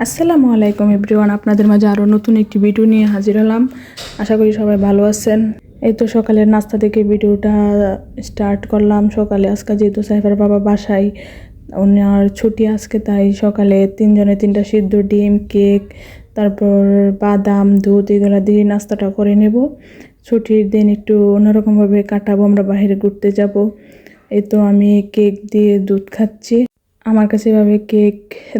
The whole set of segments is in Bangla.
আসসালামু আলাইকুম এভরিওয়ান, আপনাদের মাঝে আরও নতুন একটি ভিডিও নিয়ে হাজির হলাম। আশা করি সবাই ভালো আছেন। এই তো সকালের নাস্তা থেকে ভিডিওটা স্টার্ট করলাম। সকালে আজকে যেহেতু সাইফার বাবা বাসায়, ওনার ছুটি আজকে, তাই সকালে তিনজনে তিনটা সিদ্ধ ডিম, কেক, তারপর বাদাম, দুধ এগুলো দিয়ে নাস্তাটা করে নেব। ছুটির দিন একটু অন্যরকমভাবে কাটাবো, আমরা বাইরে ঘুরতে যাব। এই তো আমি কেক দিয়ে দুধ খাচ্ছি। আমার কাছে এভাবে কেক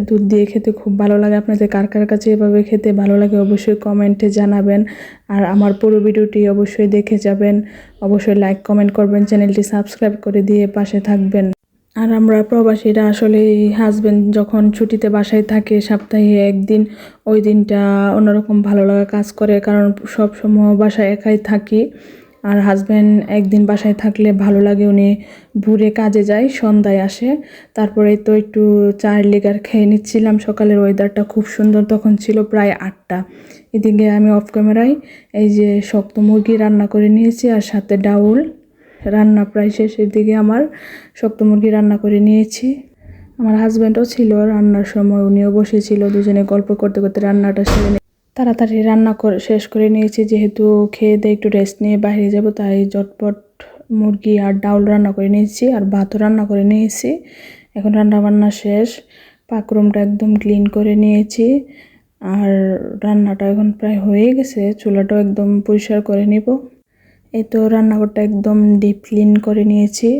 দুধ দিয়ে খেতে খুব ভালো লাগে। আপনাদের কার কার কাছে এভাবে খেতে ভালো লাগে অবশ্যই কমেন্টে জানাবেন। আর আমার পুরো ভিডিওটি অবশ্যই দেখে যাবেন, অবশ্যই লাইক কমেন্ট করবেন, চ্যানেলটি সাবস্ক্রাইব করে দিয়ে পাশে থাকবেন। আর আমরা প্রবাসীরা আসলে হাজব্যান্ড যখন ছুটিতে বাসায় থাকে সপ্তাহে একদিন, ওই দিনটা অন্যরকম ভালো লাগা কাজ করে, কারণ সব সময় বাসায় একাই থাকি। আর হাজব্যান্ড একদিন বাসায় থাকলে ভালো লাগে, উনি ভোরে কাজে যায়, সন্ধ্যায় আসে। তারপরে তো একটু চায়ের লিগার খেয়ে নিচ্ছিলাম। সকালের ওয়েদারটা খুব সুন্দর, তখন ছিল প্রায় 8টা। এদিকে আমি অফ ক্যামেরায় এই যে শক্ত মুরগি রান্না করে নিয়েছি, আর সাথে ডাউল রান্না প্রায় শেষের দিকে আমার শক্ত মুরগি রান্না করে নিয়েছি। আমার হাজব্যান্ডও ছিল রান্নার সময়, উনিও বসেছিল, দুজনে গল্প করতে করতে রান্নাটা সেরে তাড়াতাড়ি রান্না করে শেষ করে নিয়েছি। যেহেতু খেয়ে দিয়ে একটু রেস্ট নিয়ে বাইরে যাব, তাই ঝটপট মুরগি আর ডাউল রান্না করে নিয়েছি, আর ভাতও রান্না করে নিয়েছি। এখন রান্না বান্না শেষ, পাকরুমটা একদম ক্লিন করে নিয়েছি, আর রান্নাটা এখন প্রায় হয়ে গেছে। চুলাটাও একদম পরিষ্কার করে নিব। এই তো রান্নাঘরটা একদম ডিপ ক্লিন করে নিয়েছি।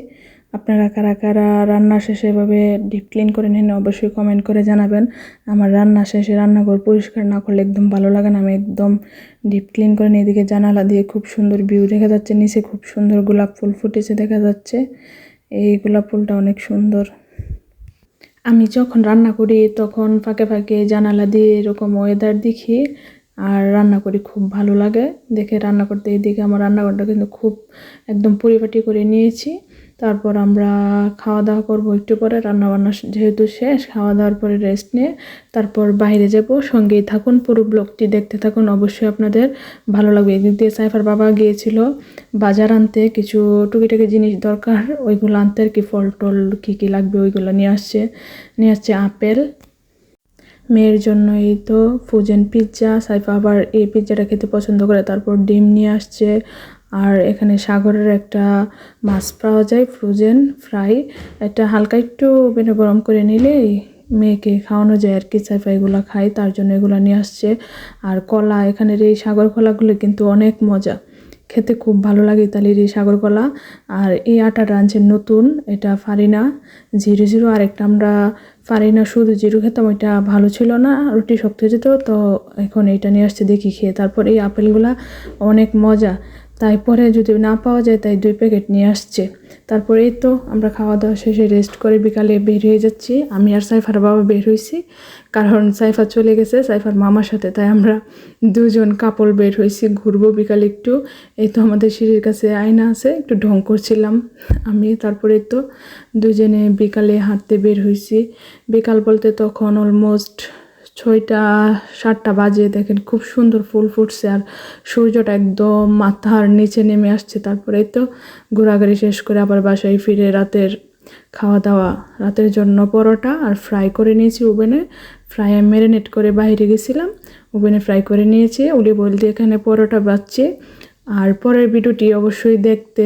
আপনারা কারা কারা রান্না শেষে এভাবে ডিপ ক্লিন করে নেন অবশ্যই কমেন্ট করে জানাবেন। আমার রান্না শেষে রান্নাঘর পরিষ্কার না করলে একদম ভালো লাগে না। আমি একদম ডিপ ক্লিন করে নিয়ে এদিকে জানালা দিয়ে খুব সুন্দর ভিউ দেখা যাচ্ছে, নিচে খুব সুন্দর গোলাপ ফুল ফুটেছে দেখা যাচ্ছে। এই গোলাপ ফুলটা অনেক সুন্দর। আমি যখন রান্না করি তখন ফাঁকে ফাঁকে জানালা দিয়ে এরকম ওয়েদার দেখি আর রান্না করি, খুব ভালো লাগে দেখে রান্না করতে। এদিকে আমার রান্নাঘরটা কিন্তু খুব একদম পরিপাটি করে নিয়েছি। তারপর আমরা খাওয়া দাওয়া করবো একটু পরে। রান্নাবান্না যেহেতু শেষ, খাওয়া দাওয়ার পরে রেস্ট নিয়ে তারপর বাইরে যাব। সঙ্গেই থাকুন, পুরো ব্লগটি দেখতে থাকুন, অবশ্যই আপনাদের ভালো লাগবে। এদিক দিয়ে সাইফার বাবা গিয়েছিল বাজার আনতে, কিছু টুকিটাকি জিনিস দরকার, ওইগুলো আনতে আর কি, ফল টল কী কী লাগবে ওইগুলো নিয়ে আসছে আপেল। মেয়ের জন্য এই তো ফ্রোজেন পিৎজা, সাইফা আবার এই পিৎজাটা খেতে পছন্দ করে। তারপর ডিম নিয়ে আসছে, আর এখানে সাগরের একটা মাছ পাওয়া যায় ফ্রোজেন ফ্রাই, এটা হালকা একটু ওভেনে গরম করে নিলেই মেয়েকে খাওয়ানো যায় আর কি। সাইফা এগুলো খায়, তার জন্য এগুলো নিয়ে আসছে। আর কলা, এখানের এই সাগর কলাগুলো কিন্তু অনেক মজা, খেতে খুব ভালো লাগে ইতালির এই সাগর কলা। আর এই আটাটা আনছে নতুন, এটা ফারিনা 00, আর একটা আমরা ফারিনা শুধু 0 খেতাম, ওইটা ভালো ছিল না, রুটি শক্ত হয়ে যেত, তো এখন এইটা নিয়ে আসছে দেখি খেয়ে। তারপর এই আপেলগুলা অনেক মজা, তাই পরে যদি না পাওয়া যায় তাই 2 প্যাকেট নিয়ে আসছে। তারপরে এই তো আমরা খাওয়া দাওয়া শেষে রেস্ট করে বিকালে বের হয়ে যাচ্ছি। আমি আর সাইফার বাবা বের হয়েছি, কারণ সাইফা চলে গেছে সাইফার মামার সাথে, তাই আমরা দুজন কাপল বের হয়েছি, ঘুরবো বিকালে একটু। এই তো আমাদের সিঁড়ির কাছে আয়না আছে, একটু ঢং করছিলাম আমি। তারপরে তো দুজনে বিকালে হাঁটতে বের হয়েছি। বিকাল বলতে তখন অলমোস্ট 6টা-7টা বাজে। দেখেন খুব সুন্দর ফুল ফুটছে, আর সূর্যটা একদম মাথার নিচে নেমে আসছে। তারপরে তো ঘোরাঘুরি শেষ করে আবার বাসায় ফিরে রাতের খাওয়া দাওয়া। রাতের জন্য পরোটা আর ফ্রাই করে নিয়েছি ওভেনে, ফ্রাই ম্যারিনেট করে বাইরে গেছিলাম, ওভেনে ফ্রাই করে নিয়েছি। অলিভ অয়েল দিয়ে এখানে পরোটা বাচ্ছি। আর পরের ভিডিওটি অবশ্যই দেখতে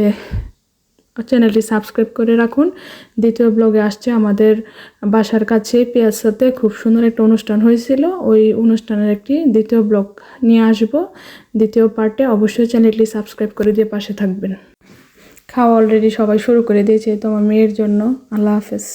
চ্যানেলটি সাবস্ক্রাইব করে রাখুন। দ্বিতীয় ব্লগে আসছে আমাদের বাসার কাছে পিয়াসাতে খুব সুন্দর একটা অনুষ্ঠান হয়েছিল, ওই অনুষ্ঠানের একটি দ্বিতীয় ব্লগ নিয়ে আসব দ্বিতীয় পার্টে। অবশ্যই চ্যানেলটি সাবস্ক্রাইব করে দিয়ে পাশে থাকবেন। খাওয়া অলরেডি সবাই শুরু করে দিয়েছে, তো আমার মেয়ের জন্য। আল্লাহ হাফেজ।